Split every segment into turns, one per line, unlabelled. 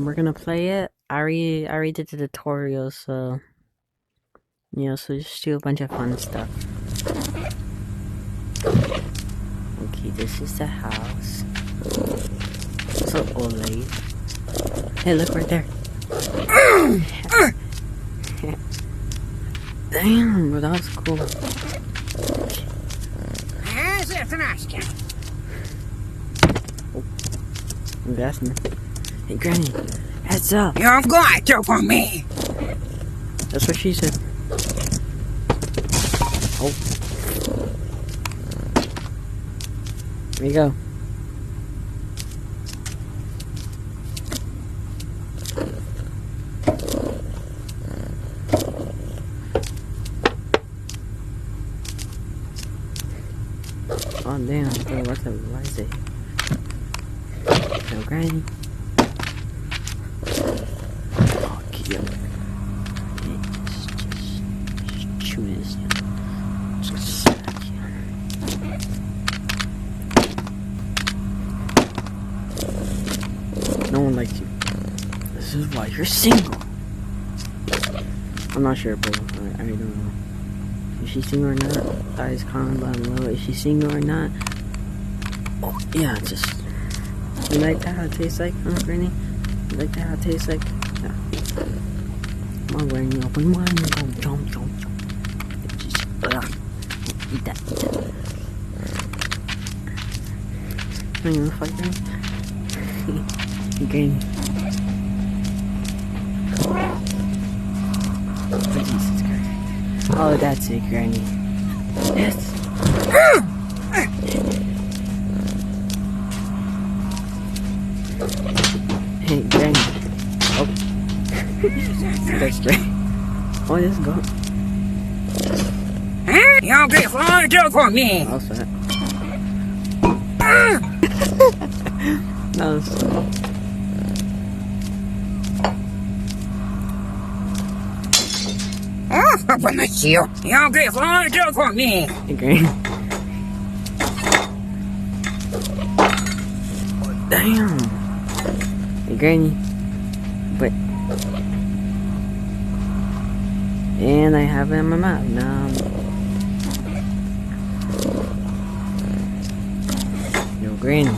we're gonna play it. I already did the tutorial, so so just do a bunch of fun stuff. Okay, this is the house. So old lady. Hey, look right there. Damn, but that was cool. Oh, I'm guessing. Hey, Granny, heads up.
You've got to for me.
That's what she said. Oh. There you go. Oh damn, bro, what's the light say? No, Granny. Oh, kill it. Just shoot this. Just no one likes you. This is why you're single. I'm not sure, bro. I don't know. Is she single or not? Guys, comment down below. Is she single or not? Oh, yeah, just... You like that how it tastes like, huh, Granny? You like that how it tastes like? Yeah. Come on, Granny, open one. Go, jump. Just, eat that. Are you gonna fight, Granny? Granny. Oh, Jesus Christ. Oh, that's it, Granny. Yes. Hey, Granny. Oh. That's great. Oh, let's go.
You'll be fine for me.
How's that? That was funny.
Open the seal. You'll be fine for me.
Hey, Granny. Oh, damn. Hey, Granny. But. And I have it in my mouth now. Yo, Granny.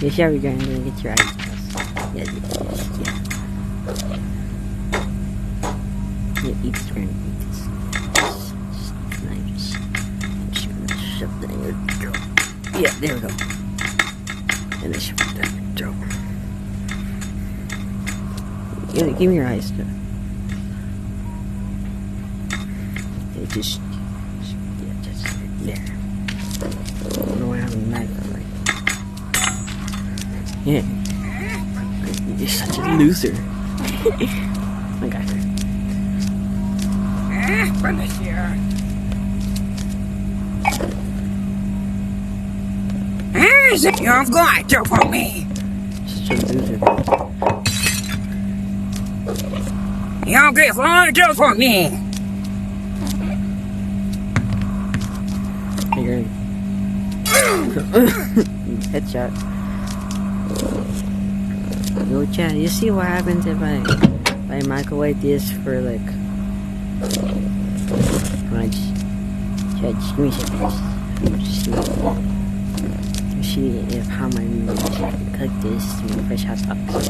You sure we're going to get your eyes crossed? Yeah. Yeah, eat this, Granny. Eat this. Just shove that in your throat. Yeah, there we go. And then shove that in your throat. Yeah, give me your eyes, too. Yeah, just there. I don't know why I have a knife. Yeah. You're such a loser. I got her.
Open the seal. You've got to for me.
Such a loser.
You'll be fine for me.
Hey, headshot. Yo, chat, you see what happens if I microwave this for like... Chat, just give me a second. See if how my moves cook this to make fresh hot dogs.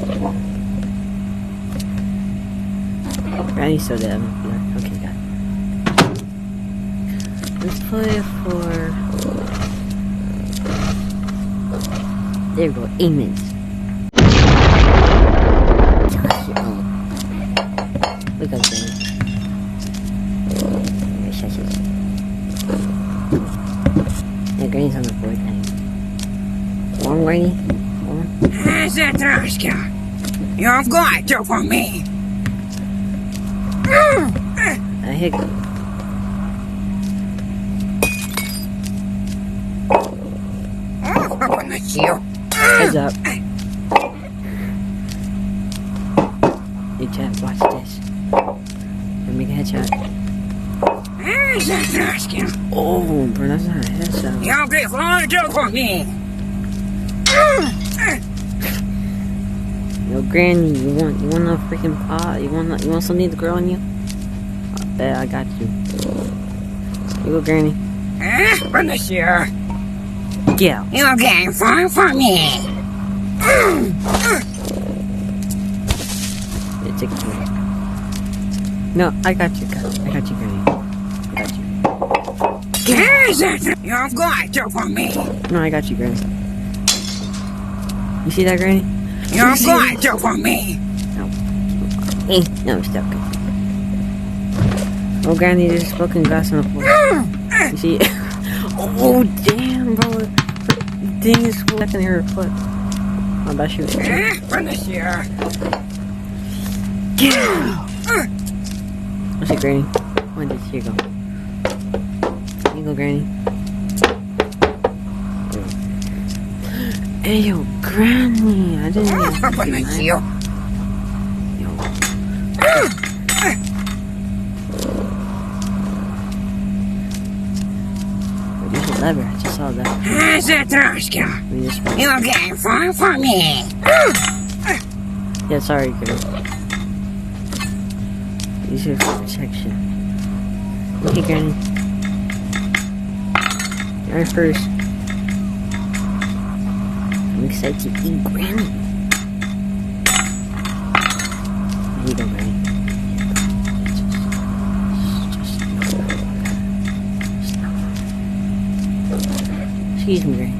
Granny still dead. Okay, got it. Let's play for... There we go, 8 minutes. Look at that. Yeah, Granny's on the board now. Come on, Granny.
Zatraska, you've got to for me.
I hit.
Open promise you.
Heads up. Hey, Chad, watch this. Let me make a headshot.
Here's that asking.
Oh, bro, that's not a headshot.
You'll get one joke for me.
Yo, Granny, you want a freaking pot? You want something to grow on you? I bet I got you. Here you go, Granny.
Promise you.
Yeah.
You'll get far for me.
Yeah, take it from me. No, I got you, Granny. I got you.
Here's it. You've got to for me.
No, I got you, Granny. You see that, Granny?
You've got to for me.
No. No, stop. Oh, Granny, there's fucking glass on the floor. You see it? Oh, damn, bro. The thing is stuck in her foot. How about you?
Promise you.
What's it, Granny? Here you go. Here you go, Granny. Hey, yo, Granny. I didn't even
Promise you.
Yo. There's a lever. I just saw that.
Here's that Troshka. You'll get far for me.
Yeah, sorry, Granny. These are for protection. Okay, Granny. You're first. I'm excited to eat Granny. There you go, Granny. Excuse me, Granny.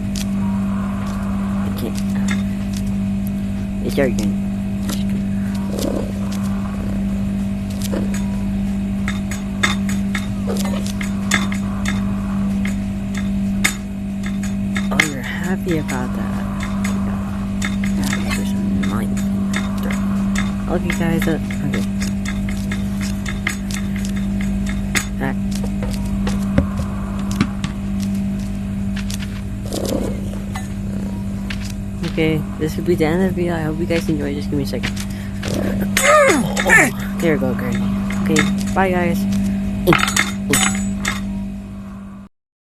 I can't. It's your Granny. Oh, you're happy about that. Okay, guys, okay. Back. Okay, this will be the end of the video. I hope you guys enjoyed. Just give me a second. Oh, there we go, Granny. Okay, bye, guys.